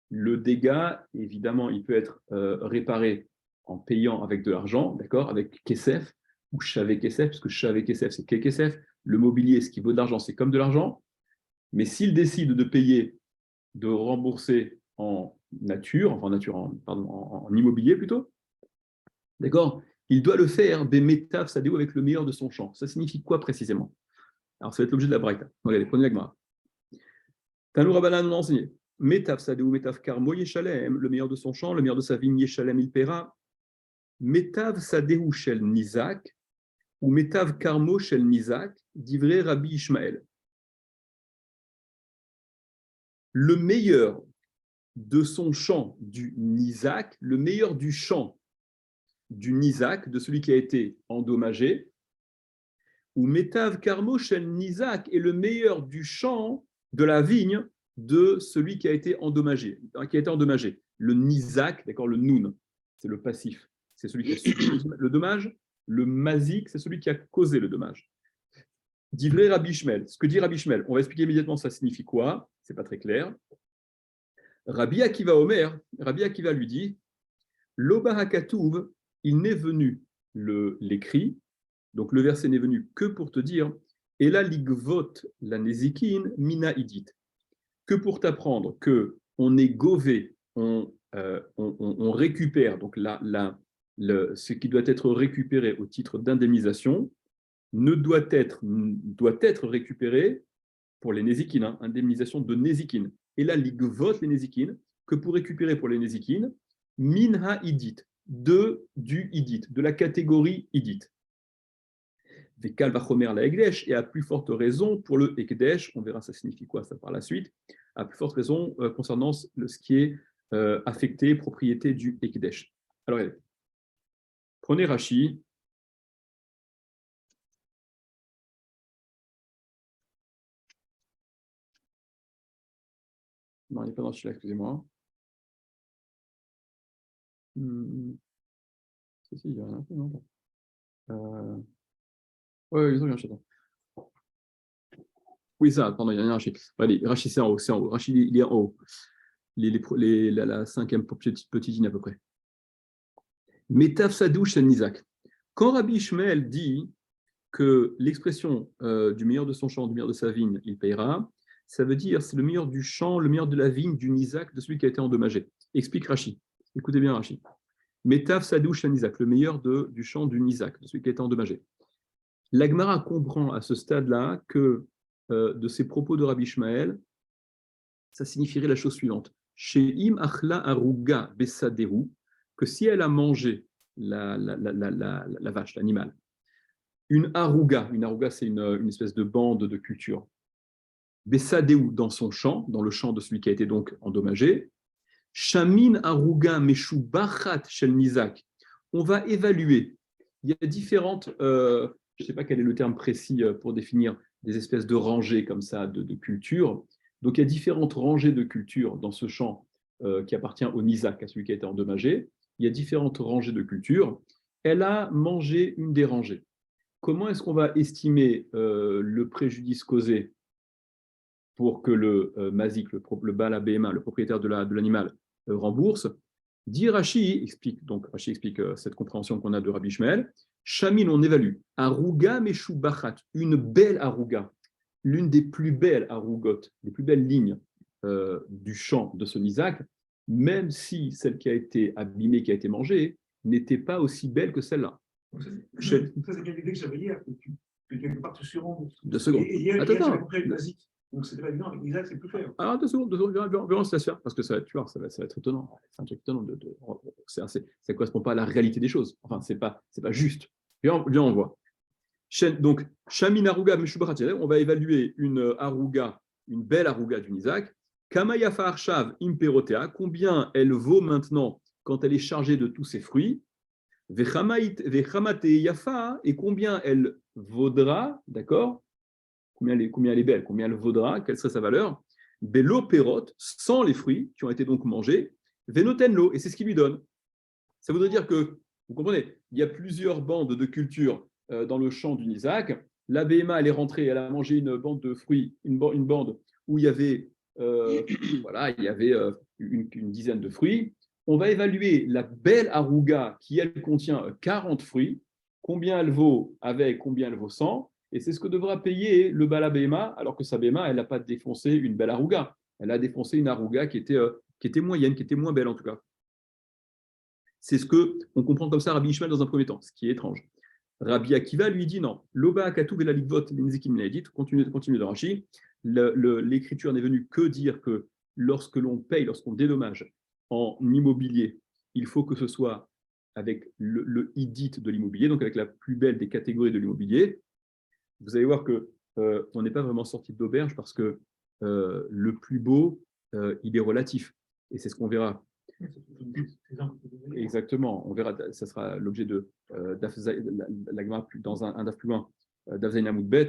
Le dégât, évidemment, il peut être réparé en payant avec de l'argent, d'accord, avec Kesef ou Chavé Kesef, parce que Chavé Kesef, c'est Kesef. Le mobilier, ce qui vaut de l'argent, c'est comme de l'argent. Mais s'il décide de payer, de rembourser en immobilier plutôt, d'accord, il doit le faire Bemetav Sadeu avec le meilleur de son champ. Ça signifie quoi précisément? Alors, ça va être l'objet de la braïta. Regardez, prenez la Gemara. Tanou Rabanan nous a enseigné. Metav Sadeu, Metav Karmo Yeshalem, le meilleur de son champ, le meilleur de sa vigne, Yeshalem il paiera. Metav Sadeu Shel Nizak, ou Metav Karmo Shel Nizak, d'ivré Rabbi Ishmael. Le meilleur de son champ du Nizak, le meilleur du champ du Nizak, de celui qui a été endommagé, ou Metav Karmo Shel Nizak est le meilleur du champ de la vigne de celui qui a été endommagé. Le nizak, d'accord, le noun, c'est le passif, c'est celui qui a subi le dommage. Le mazik, c'est celui qui a causé le dommage. Divrei Rabbi Ishmael, ce que dit Rabbi Ishmael, on va expliquer immédiatement ça signifie quoi, c'est pas très clair. Rabbi Akiva Omer, Rabbi Akiva lui dit, Loba hakatuv, il n'est venu l'écrit, donc le verset n'est venu que pour te dire, et la ligvot la nezikin mina idit, que pour t'apprendre que on est gové, on récupère donc ce qui doit être récupéré au titre d'indemnisation doit être récupéré pour les nézikines, hein, indemnisation de nézikines. Et là, ligvot les nézikines, que pour récupérer pour les nézikines, minha idit, du idit, de la catégorie idit. Vekal vachomer la ekdesh, et à plus forte raison pour le ekdesh, on verra ça signifie quoi ça par la suite, à plus forte raison concernant ce qui est affecté, propriété du ekdesh. Alors, allez, prenez Rashi. Non, il n'est pas dans celui-là, excusez-moi. Si, il y en a un peu, non oui, ils ont un chat. Oui, ça, pardon, il y en a un Rachid. Allez, Rachid, c'est en haut, c'est en haut. Rachid, il est en haut. La cinquième petite ligne à peu près. Metav Sadouche Nizak. Quand Rabbi Ishmael dit que l'expression du meilleur de son champ, du meilleur de sa vigne, il payera, ça veut dire c'est le meilleur du champ, le meilleur de la vigne, du Nizak, de celui qui a été endommagé. Explique Rachid. Écoutez bien Rachid. Metav Sadouche Nizak, le meilleur du champ du Nizak, de celui qui a été endommagé. L'Agmara comprend à ce stade-là que de ces propos de Rabbi Ishmael, ça signifierait la chose suivante. Sheim achla aruga besaderu, que si elle a mangé la vache, l'animal, une aruga c'est une espèce de bande de culture, besaderu dans son champ, dans le champ de celui qui a été donc endommagé, shamin aruga meshubachat shel nizak, on va évaluer. Il y a différentes, je ne sais pas quel est le terme précis pour définir des espèces de rangées comme ça de culture. Donc il y a différentes rangées de culture dans ce champ qui appartient au Nizak, à celui qui a été endommagé. Il y a différentes rangées de culture. Elle a mangé une des rangées. Comment est-ce qu'on va estimer le préjudice causé pour que le mazik, le Baal HaBehema, le propriétaire de l'animal, rembourse? Dit Rashi explique, donc Rashi explique cette compréhension qu'on a de Rabbi Ishmael. Shamin, on évalue. Aruga meshubachat, une belle aruga, l'une des plus belles arugotes, les plus belles lignes du champ de ce Nizak, même si celle qui a été abîmée, qui a été mangée, n'était pas aussi belle que celle-là. Ça, c'est quelle idée que j'avais hier, que quelque part tu surrembourses. 2 secondes. Et hier, j'avais compris avec Nazik. Donc, c'est pas évident. Avec Isaac, c'est plus clair. Alors, 2 secondes, verrons si ça se fait, parce que ça, tu vois, ça va être étonnant. C'est un truc étonnant. Ça ne correspond pas à la réalité des choses. Enfin, c'est pas juste. Viens, on voit. Donc, Shamin Aruga Meshubarat, on va évaluer une aruga, une belle aruga du Nizak. Kamayafa Arshav Imperotea, combien elle vaut maintenant quand elle est chargée de tous ses fruits. Vechamate Yafa, et combien elle vaudra, d'accord? Combien elle est belle, combien elle vaudra, quelle serait sa valeur, Belo Perot, sans les fruits qui ont été donc mangés, Venotenlo, et c'est ce qu'il lui donne. Ça voudrait dire que, vous comprenez, il y a plusieurs bandes de culture dans le champ du Nizak. La BMA, elle est rentrée, elle a mangé une bande de fruits, une bande où il y avait, une dizaine de fruits. On va évaluer la belle aruga qui, elle, contient 40 fruits, combien elle vaut avec, combien elle vaut sans. Et c'est ce que devra payer le Bala Behema, alors que sa Behema, elle n'a pas défoncé une belle aruga. Elle a défoncé une aruga qui était moyenne, qui était moins belle en tout cas. C'est ce qu'on comprend comme ça Rabbi Ishmael dans un premier temps, ce qui est étrange. Rabbi Akiva lui dit non. Loba Akatouv et la Ligvot, l'Inzikim dit, continue de Rashi, l'écriture n'est venue que dire que lorsque l'on paye, lorsqu'on dédommage en immobilier, il faut que ce soit avec le idit de l'immobilier, donc avec la plus belle des catégories de l'immobilier. Vous allez voir qu'on n'est pas vraiment sorti d'auberge parce que le plus beau, il est relatif. Et c'est ce qu'on verra. Exactement, on verra, ça sera l'objet de l'agma dans un daf plus loin, d'Afzaïn Amoudbet.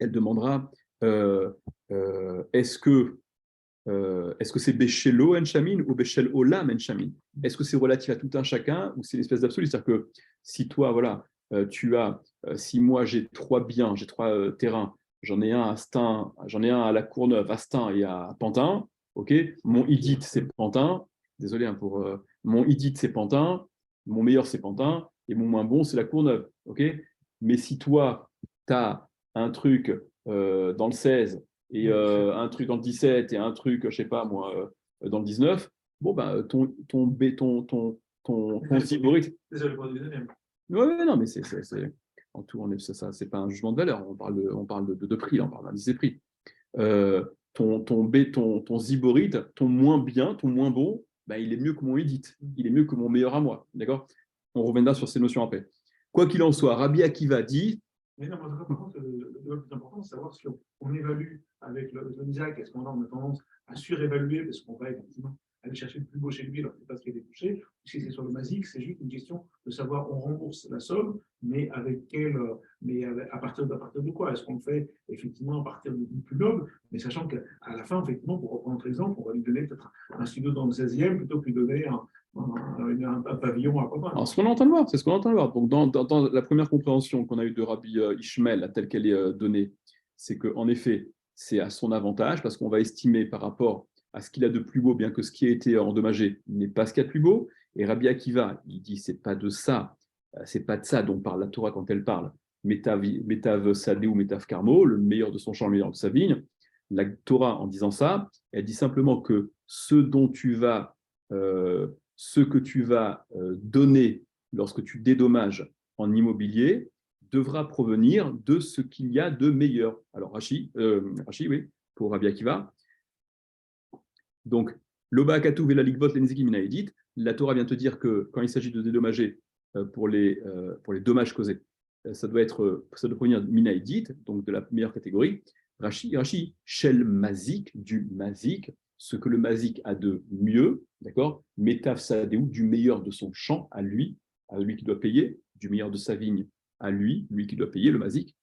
Elle demandera est-ce que Est-ce que c'est Béchelo en Chamin ou Béchel Olam en Chamin? Est-ce que c'est relatif à tout un chacun ou c'est une espèce d'absolu? C'est-à-dire que si toi, voilà, si moi j'ai 3 biens, j'ai 3 terrains, j'en ai un à Stein, j'en ai un à la Courneuve, à Stein et à Pantin, ok? Mon Idit c'est Pantin, désolé hein, pour mon Idit c'est Pantin, mon meilleur c'est Pantin et mon moins bon c'est la Courneuve, ok? Mais si toi, tu as un truc dans le 16 et un truc dans le 17 et un truc, je sais pas moi, dans le 19, bon, ben, ton symbolique. Désolé pour le deuxième. Oui, non, mais en tout, c'est pas un jugement de valeur, on parle de prix, on parle d'indice des prix. Ton ziborite, ton moins bien, ton moins bon, ben, il est mieux que mon edit, il est mieux que mon meilleur à moi. D'accord? On reviendra sur ces notions après. Quoi qu'il en soit, Rabbi Akiva dit. Mais non, par contre, le plus important, c'est savoir si on évalue avec le Isaac, est-ce qu'on a tendance à surévaluer parce qu'on va effectivement aller chercher le plus beau chez lui alors que c'est pas ce qui a été touché, ou si c'est sur le Mazik, c'est juste une question de savoir on rembourse la somme, mais à partir de quoi? Est-ce qu'on le fait effectivement à partir du plus noble, mais sachant qu'à la fin, effectivement, pour reprendre notre exemple, on va lui donner peut-être un studio dans le 16e plutôt que lui donner un pavillon à Copain. Alors, ce qu'on entend de voir, c'est ce qu'on entend de voir. Donc, dans la première compréhension qu'on a eue de Rabbi Ishmael, telle qu'elle est donnée, c'est qu'en effet, c'est à son avantage parce qu'on va estimer par rapport à ce qu'il a de plus beau, bien que ce qui a été endommagé n'est pas ce qu'il y a de plus beau. Et Rabbi Akiva, il dit c'est pas de ça dont parle la Torah quand elle parle. Métav Sadé ou Métav Karmo, le meilleur de son champ, le meilleur de sa vigne. La Torah, en disant ça, elle dit simplement que ce que tu vas donner lorsque tu dédommages en immobilier devra provenir de ce qu'il y a de meilleur. Alors, Rashi, oui, pour Rabbi Akiva. Donc, l'Oba Katuv et la Ligvot, l'Enezeki Minaïdit, la Torah vient te dire que quand il s'agit de dédommager pour les dommages causés, ça doit provenir de Minaïdit, donc de la meilleure catégorie. Rashi, Shel Mazik, du Mazik, ce que le Mazik a de mieux, d'accord? Métav Sadéou, du meilleur de son champ à lui qui doit payer, du meilleur de sa vigne à lui qui doit payer, le Mazik.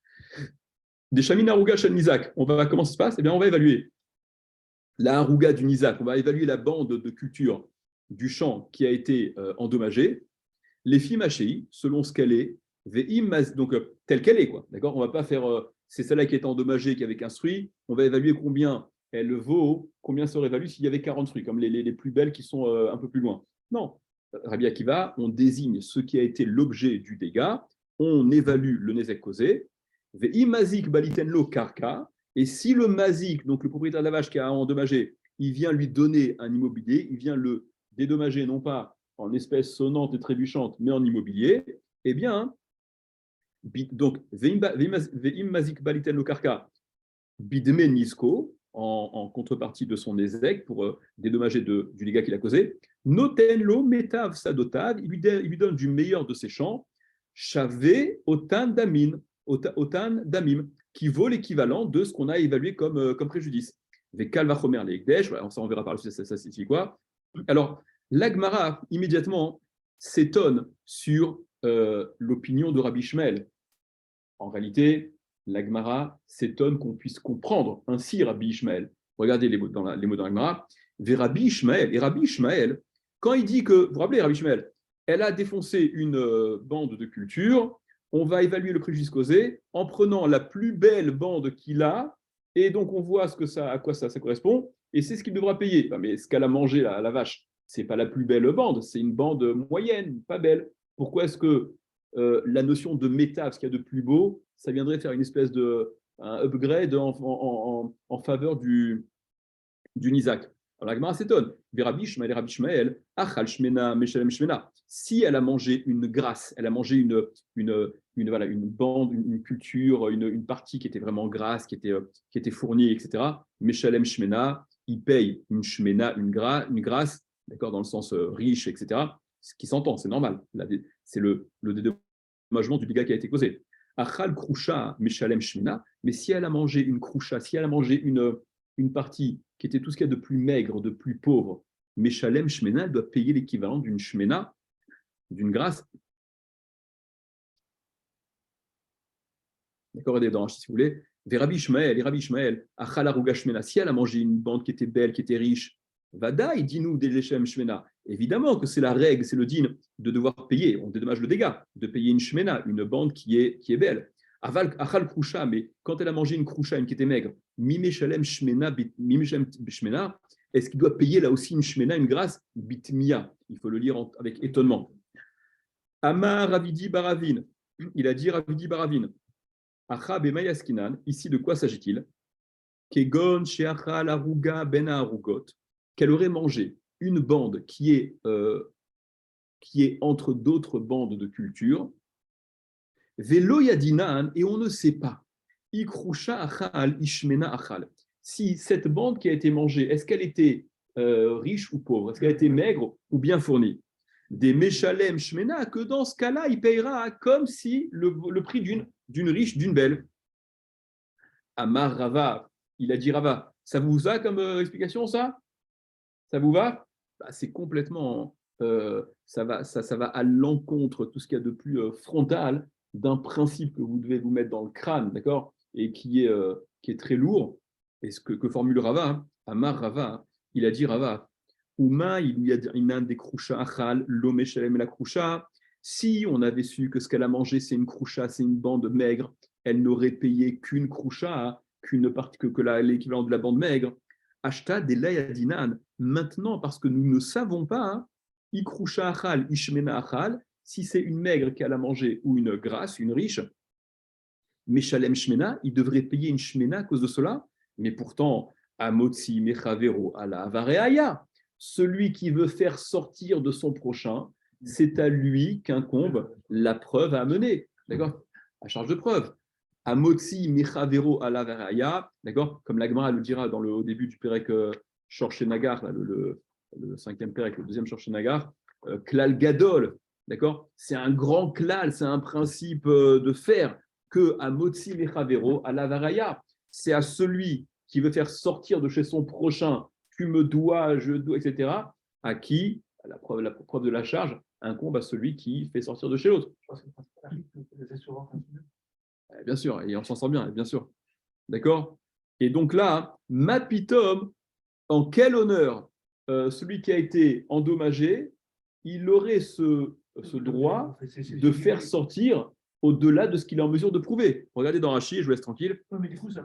Des Shamin Aruga Shel Nizak, comment ça se passe? Eh bien, on va évaluer la Haruga du Nizak, on va évaluer la bande de culture du champ qui a été endommagée. Les filles machéi, selon ce qu'elle est, donc telle qu'elle est, quoi. D'accord? On va pas faire c'est celle-là qui est endommagée, qui avait 15 fruits, on va évaluer combien elle vaut, combien serait évalué s'il y avait 40 fruits, comme les plus belles qui sont un peu plus loin. Non. Rabbi Akiva, on désigne ce qui a été l'objet du dégât, on évalue le nezek causé, Ve'imazik balitenlo karka, et si le mazik, donc le propriétaire de la vache qui a endommagé, il vient lui donner un immobilier, il vient le dédommager non pas en espèces sonnantes et trébuchantes, mais en immobilier, eh bien, donc, Ve'im mazik baliten lo karka, bidme nisko, en contrepartie de son ézec pour dédommager du dégât qu'il a causé, notenlo metav sadotav, il lui donne du meilleur de ses champs, chavé otan damim, qui vaut l'équivalent de ce qu'on a évalué comme préjudice. Vekal vachomer le ekdesh, ça on verra par la suite, ça signifie quoi. Alors, l'Agmara, immédiatement, s'étonne sur l'opinion de Rabbi Ishmael. En réalité, l'Agmara s'étonne qu'on puisse comprendre ainsi Rabbi Ishmael. Regardez les mots dans l'Agmara. Rabbi Ishmael, et Rabbi Ishmael, quand il dit que, vous vous rappelez Rabbi Ishmael, elle a défoncé une bande de culture, on va évaluer le préjudice causé en prenant la plus belle bande qu'il a, et donc on voit à quoi ça correspond, et c'est ce qu'il devra payer. Mais ce qu'elle a mangé, la vache, c'est pas la plus belle bande, c'est une bande moyenne, pas belle. Pourquoi est-ce que la notion de méta, ce qu'il y a de plus beau, ça viendrait faire une espèce de un upgrade en faveur du Nizak? Alors la Gemara s'étonne. Rabbi Ishmael, Achal Shmena, Meshalem Shmena. Si elle a mangé une grasse, elle a mangé une bande, une culture, une partie qui était vraiment grasse, qui était fournie, etc. Meshalem Shmena, il paye une Shmena, une grasse, d'accord, dans le sens riche, etc. Ce qui s'entend, c'est normal. C'est le dédommagement du dégât qui a été causé. Achal Krusha, Meshalem Shmena. Mais si elle a mangé une Krusha, si elle a mangé une partie qui était tout ce qu'il y a de plus maigre, de plus pauvre, Meshalem Shmena, elle doit payer l'équivalent d'une Shmena, d'une grasse. D'accord, et dans si vous voulez, Des Rabbi Ishmael, et Rabbi Ishmael, Achal Aruga Shmena, si elle a mangé une bande qui était belle, qui était riche, Vada, il dit nous des Lechem Shmena. Évidemment que c'est la règle, c'est le din de devoir payer, on dédommage le dégât, de payer une Shmena, une bande qui est belle. Aval Achal Krusha, mais quand elle a mangé une Krusha, une qui était maigre, Mime Shalem Shmena, Mime Shalem Shmena, est-ce qu'il doit payer là aussi une Shmena, une grâce Bitmia? Il faut le lire avec étonnement. Amar Ravidi Baravin, il a dit Ravidi Baravin. Achab et Mayaskinan, ici de quoi s'agit-il? Kegon sheachal aruga ben arugot, qu'elle aurait mangé une bande qui est entre d'autres bandes de culture. Velo yadinan, et on ne sait pas. Ikrusha achal ishmena achal. Si cette bande qui a été mangée, est-ce qu'elle était riche ou pauvre? Est-ce qu'elle était maigre ou bien fournie? Des Meshalem Shmena, que dans ce cas-là, il payera comme si le prix d'une riche, d'une belle. Amar Rava, il a dit Rava, ça vous va comme explication ça? Ça vous va? Bah, c'est complètement, ça va à l'encontre, tout ce qu'il y a de plus frontal d'un principe que vous devez vous mettre dans le crâne, d'accord? Et qui est très lourd. Et ce que formule Rava, hein, Amar Rava, il a dit Rava, Uma, il y a une des kroucha achal, l'ome shalem la kroucha. Si on avait su que ce qu'elle a mangé, c'est une kroucha, c'est une bande maigre, elle n'aurait payé qu'une kroucha, que l'équivalent de la bande maigre. Ashta de layadinan. Maintenant, parce que nous ne savons pas, hein, ikroucha achal, ishmena achal, si c'est une maigre qu'elle a mangé ou une grasse, une riche, meshalem shmena, il devrait payer une shmena à cause de cela. Mais pourtant, amotzi mechavero ala avareaya. Celui qui veut faire sortir de son prochain, c'est à lui qu'incombe la preuve à amener. D'accord? À charge de preuve. Amotzi mechavero ala avareaya. D'accord? Comme l'Agmara le dira au début du Perek Shorchenagar, le cinquième Perek, le deuxième Shorchenagar, klal gadol. D'accord? C'est un grand klal, c'est un principe de fer que amotzi mechavero ala avareaya. C'est à celui qui veut faire sortir de chez son prochain, tu me dois, je dois, etc., à qui la preuve de la charge incombe à celui qui fait sortir de chez l'autre. Bien sûr, et on s'en sort bien, bien sûr. D'accord? Et donc là, Mapitom, en quel honneur celui qui a été endommagé, il aurait ce droit de faire sortir au-delà de ce qu'il est en mesure de prouver. Regardez dans Rachi, je vous laisse tranquille.